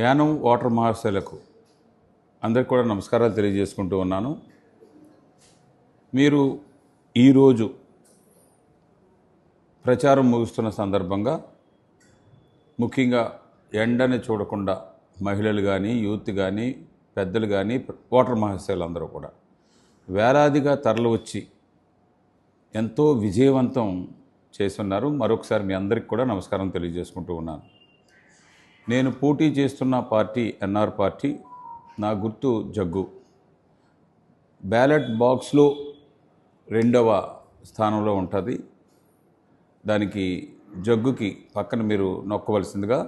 Yanam water మహాశయులకు అందరికీ కూడా నమస్కారాలు తెలియజేసుకుంటూ ఉన్నాను. మీరు ఈరోజు ప్రచారం ముగుస్తున్న సందర్భంగా ముఖ్యంగా ఎండని చూడకుండా మహిళలు కానీ, యూత్ కానీ, పెద్దలు కానీ, వాటర్ మహాశయులు అందరూ కూడా వేలాదిగా తరలి వచ్చి ఎంతో విజయవంతం చేస్తున్నారు. మరొకసారి మీ అందరికీ కూడా నమస్కారం తెలియజేసుకుంటూ ఉన్నాను. నేను పోటీ చేస్తున్న పార్టీ ఎన్ఆర్ పార్టీ. నా గుర్తు జగ్గు. బ్యాలెట్ బాక్స్లో 2వ స్థానంలో ఉంటుంది. దానికి జగ్గుకి పక్కన మీరు నొక్కవలసిందిగా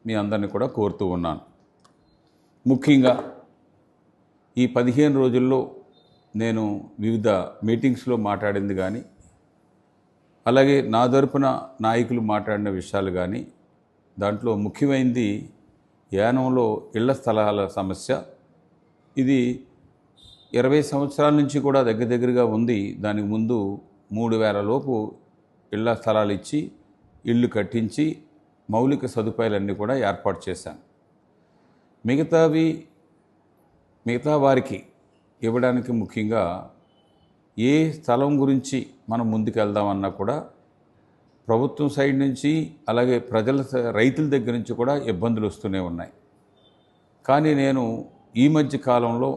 మీ అందరినీ కూడా కోరుతూ ఉన్నాను. ముఖ్యంగా ఈ 15 రోజుల్లో నేను వివిధ మీటింగ్స్లో మాట్లాడింది కానీ, అలాగే నా తరపున నాయకులు మాట్లాడిన విషయాలు కానీ, దాంట్లో ముఖ్యమైనది యానంలో ఇళ్ల స్థలాల సమస్య. ఇది 20 సంవత్సరాల నుంచి కూడా దగ్గరగా ఉంది. దానికి ముందు 3,000 లోపు ఇళ్ల స్థలాలు ఇచ్చి, ఇళ్ళు కట్టించి, మౌలిక సదుపాయాలన్నీ కూడా ఏర్పాటు చేశాను. మిగతా వారికి ఇవ్వడానికి ముఖ్యంగా ఏ స్థలం గురించి మనం ముందుకెళ్దామన్నా కూడా ప్రభుత్వం సైడ్ నుంచి, అలాగే రైతుల దగ్గర నుంచి కూడా ఇబ్బందులు వస్తూనే ఉన్నాయి. కానీ నేను ఈ మధ్య కాలంలో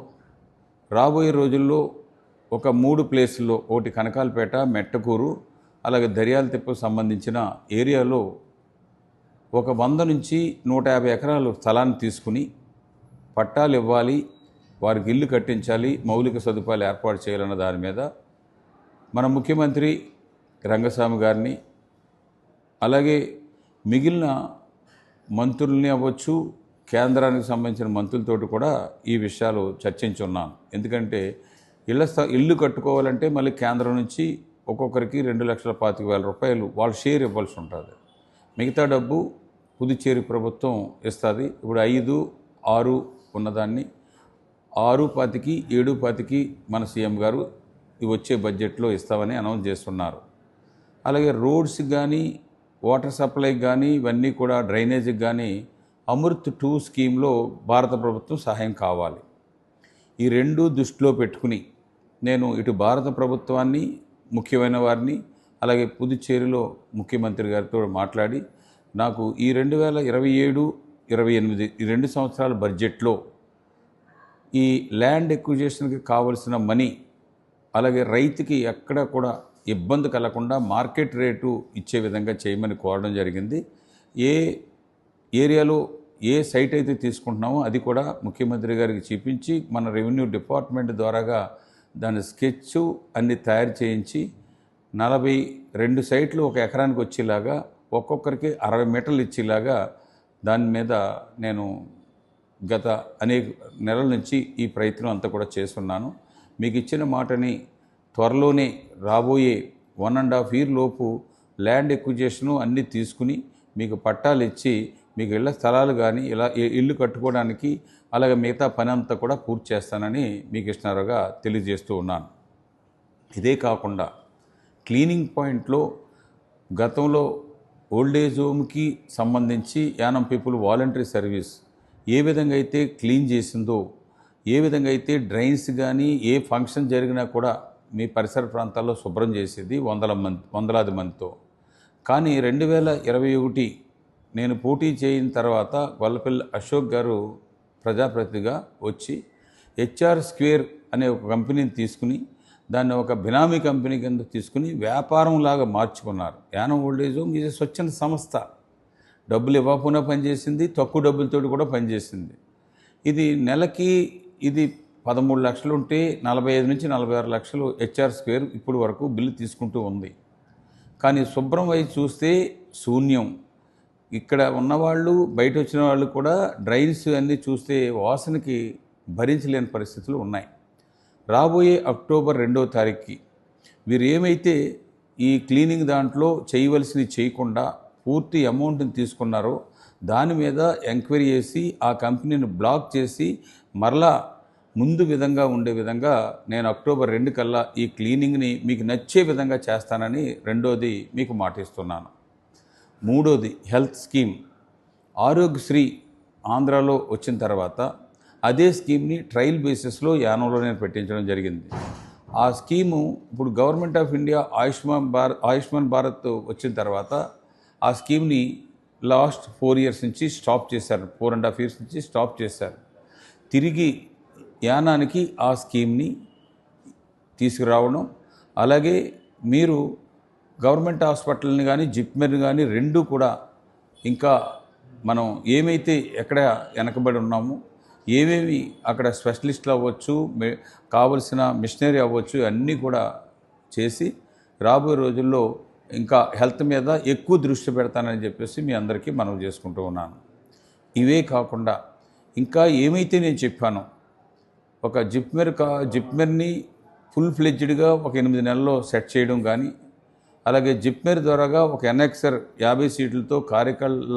రాబోయే రోజుల్లో ఒక 3 ప్లేసుల్లో, ఒకటి కనకాలపేట, మెట్టకూరు, అలాగే దర్యాలతిప్పకు సంబంధించిన ఏరియాలో ఒక 100 నుంచి 150 ఎకరాలు స్థలాన్ని తీసుకుని పట్టాలు ఇవ్వాలి, వారికి ఇల్లు కట్టించాలి, మౌలిక సదుపాయాలు ఏర్పాటు చేయాలన్న దాని మీద మన ముఖ్యమంత్రి రంగస్వామి గారిని, అలాగే మిగిలిన మంత్రుల్ని అవ్వచ్చు, కేంద్రానికి సంబంధించిన మంత్రులతోటి కూడా ఈ విషయాలు చర్చించున్నాను. ఎందుకంటే ఇల్లు కట్టుకోవాలంటే మళ్ళీ కేంద్రం నుంచి ఒక్కొక్కరికి 2,25,000 రూపాయలు వాళ్ళ షేర్ ఇవ్వాల్సి ఉంటుంది. మిగతా డబ్బు పుదుచ్చేరి ప్రభుత్వం ఇస్తుంది. ఇప్పుడు 5, 6 ఉన్నదాన్ని 6,25,000, 7,25,000 మన సీఎం గారు వచ్చే బడ్జెట్లో ఇస్తామని అనౌన్స్ చేస్తున్నారు. అలాగే రోడ్స్ కానీ, వాటర్ సప్లైకి కానీ, ఇవన్నీ కూడా డ్రైనేజీకి కానీ అమృత్ 2 స్కీమ్లో భారత ప్రభుత్వం సహాయం కావాలి. ఈ 2 దృష్టిలో పెట్టుకుని నేను ఇటు భారత ప్రభుత్వాన్ని, ముఖ్యమైన వారిని, అలాగే పుదుచ్చేరిలో ముఖ్యమంత్రి గారితో మాట్లాడి నాకు ఈ 2027, 28 ఈ 2 సంవత్సరాల బడ్జెట్లో ఈ ల్యాండ్ ఎక్విజిషన్కి కావలసిన మనీ, అలాగే రైతుకి ఎక్కడ కూడా ఇబ్బంది కలగకుండా మార్కెట్ రేటు ఇచ్చే విధంగా చేయమని కోరడం జరిగింది. ఏ ఏరియాలో ఏ సైట్ అయితే తీసుకుంటున్నామో అది కూడా ముఖ్యమంత్రి గారికి చూపించి మన రెవెన్యూ డిపార్ట్మెంట్ ద్వారాగా దాని స్కెచ్ అన్ని తయారు చేయించి 42 సైట్లు ఒక ఎకరానికి వచ్చేలాగా, ఒక్కొక్కరికి 60 మీటర్లు ఇచ్చేలాగా దాని మీద నేను గత అనేక నెలల నుంచి ఈ ప్రయత్నం అంతా కూడా చేస్తున్నాను. మీకు ఇచ్చిన మాటని త్వరలోనే రాబోయే 1.5 year లోపు ల్యాండ్ ఎక్విజిషను అన్నీ తీసుకుని మీకు పట్టాలు ఇచ్చి, మీకు ఇళ్ల స్థలాలు కానీ ఇలా ఇల్లు కట్టుకోవడానికి, అలాగే మిగతా పని అంతా కూడా పూర్తి చేస్తానని మీకు ఇష్టనరుగా తెలియజేస్తూ ఉన్నాను. ఇదే కాకుండా క్లీనింగ్ పాయింట్లో గతంలో ఓల్డేజ్ హోమ్కి సంబంధించి యానం పీపుల్ వాలంటరీ సర్వీస్ ఏ విధంగా అయితే క్లీన్ చేసిందో, ఏ విధంగా అయితే డ్రైన్స్ కానీ ఏ ఫంక్షన్ జరిగినా కూడా మీ పరిసర ప్రాంతాల్లో శుభ్రం చేసేది వందలాది మందితో. కానీ 2021 నేను పోటీ చేయిన తర్వాత గొల్లపల్లి అశోక్ గారు ప్రజాప్రతినిధిగా వచ్చి హెచ్ఆర్ స్క్వేర్ అనే ఒక కంపెనీని తీసుకుని దాన్ని ఒక బినామీ కంపెనీ కింద తీసుకుని వ్యాపారంలాగా మార్చుకున్నారు. యానం ఓల్డేజ్ హోమ్ ఇది స్వచ్ఛంద సంస్థ. డబ్బులు ఇవ్వకుండా పనిచేసింది, తక్కువ డబ్బులతో కూడా పనిచేసింది. ఇది నెలకి 13 లక్షలు ఉంటే 45 నుంచి 46 లక్షలు హెచ్ఆర్ స్క్వేర్ ఇప్పుడు వరకు బిల్లు తీసుకుంటూ ఉంది. కానీ శుభ్రం వైపు చూస్తే శూన్యం. ఇక్కడ ఉన్నవాళ్ళు, బయట వచ్చిన వాళ్ళు కూడా డ్రైన్స్ అన్నీ చూస్తే వాసనకి భరించలేని పరిస్థితులు ఉన్నాయి. రాబోయే అక్టోబర్ 2వ తారీఖుకి వీరు ఏమైతే ఈ క్లీనింగ్ దాంట్లో చేయవలసినవి చేయకుండా పూర్తి అమౌంట్ని తీసుకున్నారో దాని మీద ఎంక్వైరీ చేసి ఆ కంపెనీని బ్లాక్ చేసి మరలా ముందు విధంగా ఉండే విధంగా నేను అక్టోబర్ 2 కల్లా ఈ క్లీనింగ్ని మీకు నచ్చే విధంగా చేస్తానని రెండోది మీకు మాటిస్తున్నాను. మూడోది హెల్త్ స్కీమ్. ఆరోగ్యశ్రీ ఆంధ్రాలో వచ్చిన తర్వాత అదే స్కీమ్ని ట్రయల్ బేసిస్లో యానంలో నేను పెట్టించడం జరిగింది. ఆ స్కీము ఇప్పుడు government of India Ayushman Bharat వచ్చిన తర్వాత ఆ స్కీమ్ని లాస్ట్ 4 years నుంచి స్టాప్ చేశారు. 4.5 years నుంచి స్టాప్ చేశారు. తిరిగి యానానికి ఆ స్కీమ్ని తీసుకురావడం, అలాగే మీరు గవర్నమెంట్ హాస్పిటల్ని కానీ జిప్మెర్ని కానీ రెండూ కూడా ఇంకా మనం ఏమైతే ఎక్కడ వెనకబడి ఉన్నామో, ఏమేమి అక్కడ స్పెషలిస్టులు అవ్వచ్చు, కావలసిన మిషనరీ అవ్వచ్చు, అన్నీ కూడా చేసి రాబోయే రోజుల్లో ఇంకా హెల్త్ మీద ఎక్కువ దృష్టి పెడతానని చెప్పేసి మీ అందరికీ మనవి చేసుకుంటూ ఉన్నాను. ఇవే కాకుండా ఇంకా ఏమైతే నేను చెప్పానో, ఒక జిప్మెర్ని ఫుల్ ఫ్లెడ్జ్డ్గా ఒక 8 నెలల్లో సెట్ చేయడం కానీ, అలాగే జిప్మెర్ ద్వారాగా ఒక ఎన్ఎక్సర్ 50 సీట్లతో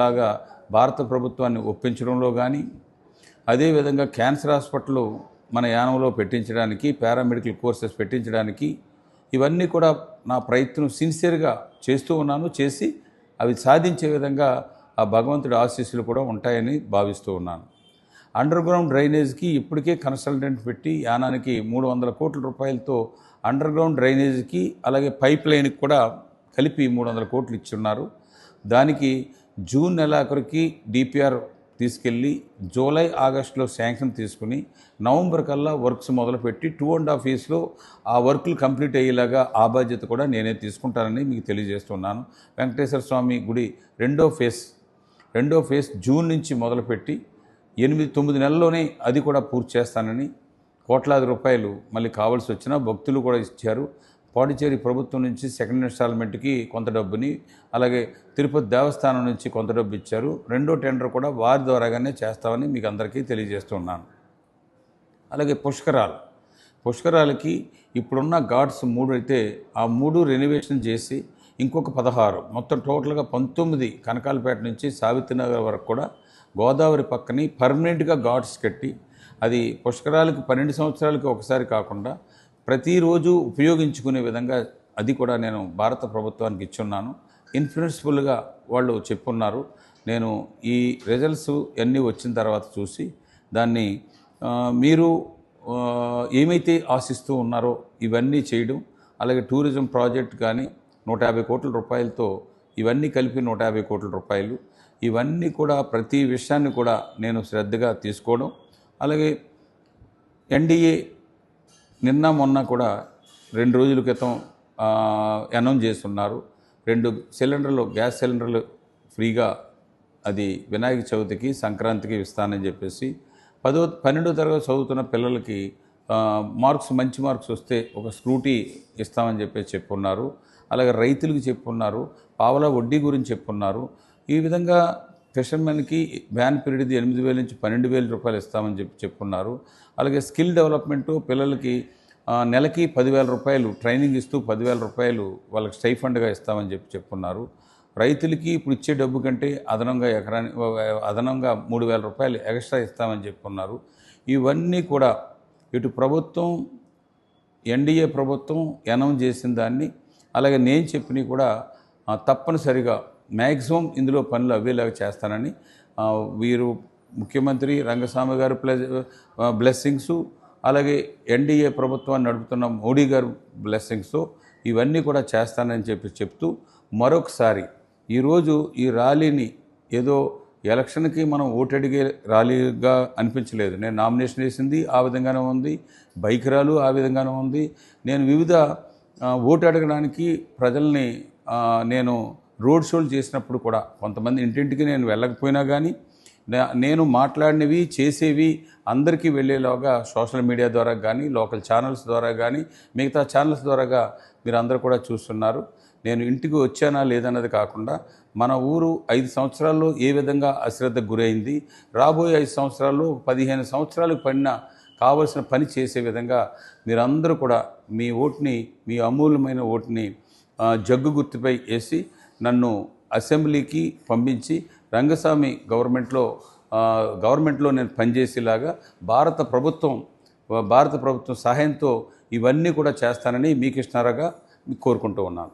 లాగా భారత ప్రభుత్వాన్ని ఒప్పించడంలో కానీ, అదేవిధంగా క్యాన్సర్ హాస్పిటల్ మన యానంలో పెట్టించడానికి, పారామెడికల్ కోర్సెస్ పెట్టించడానికి, ఇవన్నీ కూడా నా ప్రయత్నం సిన్సియర్గా చేస్తూ ఉన్నాను. చేసి అవి సాధించే విధంగా ఆ భగవంతుడి ఆశీస్సులు కూడా ఉంటాయని భావిస్తూ ఉన్నాను. అండర్ గ్రౌండ్ డ్రైనేజ్కి ఇప్పటికే కన్సల్టెంట్ పెట్టి యానానికి 300 కోట్ల రూపాయలతో అండర్ గ్రౌండ్ డ్రైనేజ్కి అలాగే పైప్ లైన్కి కూడా కలిపి 300 కోట్లు ఇచ్చున్నారు. దానికి జూన్ నెలాఖరికి డిపిఆర్ తీసుకెళ్ళి జూలై ఆగస్టులో శాంక్షన్ తీసుకుని నవంబర్ కల్లా వర్క్స్ మొదలుపెట్టి 2.5 yearsలో ఆ వర్క్లు కంప్లీట్ అయ్యేలాగా ఆ బాధ్యత కూడా నేనే తీసుకుంటానని మీకు తెలియజేస్తున్నాను. వెంకటేశ్వర స్వామి గుడి రెండో ఫేజ్ జూన్ నుంచి మొదలుపెట్టి 8-9 నెలల్లోనే అది కూడా పూర్తి చేస్తానని, కోట్లాది రూపాయలు మళ్ళీ కావాల్సి వచ్చినా భక్తులు కూడా ఇచ్చారు. పాండిచేరి ప్రభుత్వం నుంచి సెకండ్ ఇన్స్టాల్మెంట్కి కొంత డబ్బుని, అలాగే తిరుపతి దేవస్థానం నుంచి కొంత డబ్బు ఇచ్చారు. రెండో టెండర్ కూడా వారి ద్వారాగానే చేస్తామని మీకు అందరికీ తెలియజేస్తున్నాను. అలాగే పుష్కరాలకి ఇప్పుడున్న ఘాట్స్ 3 అయితే ఆ 3 రెనోవేషన్ చేసి ఇంకొక 16, మొత్తం టోటల్గా 19 కనకాలపేట నుంచి సావిత్రినగర్ వరకు కూడా గోదావరి పక్కని పర్మనెంట్గా ఘాట్స్ కట్టి, అది పుష్కరాలకి 12 సంవత్సరాలకి ఒకసారి కాకుండా ప్రతిరోజు ఉపయోగించుకునే విధంగా అది కూడా నేను భారత ప్రభుత్వానికి ఇచ్చున్నాను. ఇన్ఫ్లుయెన్స్ఫుల్గా వాళ్ళు చెప్పున్నారు. నేను ఈ రిజల్ట్స్ అన్నీ వచ్చిన తర్వాత చూసి దాన్ని మీరు ఏమైతే ఆశిస్తూ ఉన్నారో ఇవన్నీ చేయడం, అలాగే టూరిజం ప్రాజెక్ట్ కానీ 150 కోట్ల రూపాయలతో ఇవన్నీ కలిపి 150 కోట్ల రూపాయలు, ఇవన్నీ కూడా ప్రతి విషయాన్ని కూడా నేను శ్రద్ధగా తీసుకోవడం, అలాగే ఎన్డీఏ నిన్న మొన్న కూడా 2 రోజుల క్రితం అనౌన్స్ చేస్తున్నారు. 2 గ్యాస్ సిలిండర్లు ఫ్రీగా అది వినాయక చవితికి సంక్రాంతికి ఇస్తానని చెప్పేసి 12వ తరగతి చదువుతున్న పిల్లలకి మంచి మార్క్స్ వస్తే ఒక స్కూటీ ఇస్తామని చెప్పేసి చెప్పున్నారు. అలాగే రైతులకు చెప్పున్నారు, పావలా వడ్డీ గురించి చెప్పున్నారు. ఈ విధంగా ఫిషర్మెన్కి వ్యాన్ పీరియడ్ 8,000 నుంచి 12,000 రూపాయలు ఇస్తామని చెప్పున్నారు. అలాగే స్కిల్ డెవలప్మెంట్ పిల్లలకి నెలకి 10,000 రూపాయలు ట్రైనింగ్ ఇస్తూ 10,000 రూపాయలు వాళ్ళకి స్టైఫండ్గా ఇస్తామని చెప్పున్నారు. రైతులకి ఇప్పుడు ఇచ్చే డబ్బు కంటే అదనంగా అదనంగా 3,000 రూపాయలు ఎక్స్ట్రా ఇస్తామని చెప్పున్నారు. ఇవన్నీ కూడా ఇటు ప్రభుత్వం, ఎన్డీఏ ప్రభుత్వం అనౌన్స్ చేసిన దాన్ని, అలాగే నేను చెప్పినవి కూడా తప్పనిసరిగా మ్యాక్సిమం ఇందులో పనులు అవ్వేలాగా చేస్తానని వీరు ముఖ్యమంత్రి రంగస్వామి గారు బ్లెస్సింగ్స్, అలాగే ఎన్డీఏ ప్రభుత్వాన్ని నడుపుతున్న మోడీ గారు బ్లెస్సింగ్స్ ఇవన్నీ కూడా చేస్తానని చెప్తూ మరొకసారి ఈరోజు ఈ ర్యాలీని ఏదో ఎలక్షన్కి మనం ఓటు అడిగే ర్యాలీగా అనిపించలేదు. నేను నామినేషన్ వేసింది ఆ విధంగానే ఉంది, బైక్ ర్యాలీ ఆ విధంగానే ఉంది. నేను వివిధ ఓటు అడగడానికి ప్రజల్ని నేను రోడ్ షోలు చేసినప్పుడు కూడా కొంతమంది ఇంటింటికి నేను వెళ్ళకపోయినా కానీ నేను మాట్లాడినవి చేసేవి అందరికీ వెళ్ళేలాగా సోషల్ మీడియా ద్వారా కానీ, లోకల్ ఛానల్స్ ద్వారా కానీ, మిగతా ఛానల్స్ ద్వారాగా మీరు అందరూ కూడా చూస్తున్నారు. నేను ఇంటికి వచ్చానా లేదన్నది కాకుండా మన ఊరు 5 సంవత్సరాల్లో ఏ విధంగా అశ్రద్ధకు గురైంది, రాబోయే 5 సంవత్సరాల్లో 15 సంవత్సరాలకు కావలసిన పని చేసే విధంగా మీరందరూ కూడా మీ ఓటుని, మీ అమూల్యమైన ఓటుని జగ్గు గుర్తుపై వేసి నన్ను అసెంబ్లీకి పంపించి రంగస్వామి గవర్నమెంట్లో నేను పనిచేసేలాగా భారత ప్రభుత్వం సహాయంతో ఇవన్నీ కూడా చేస్తానని మీ కృష్ణారావుగా కోరుకుంటూ ఉన్నాను.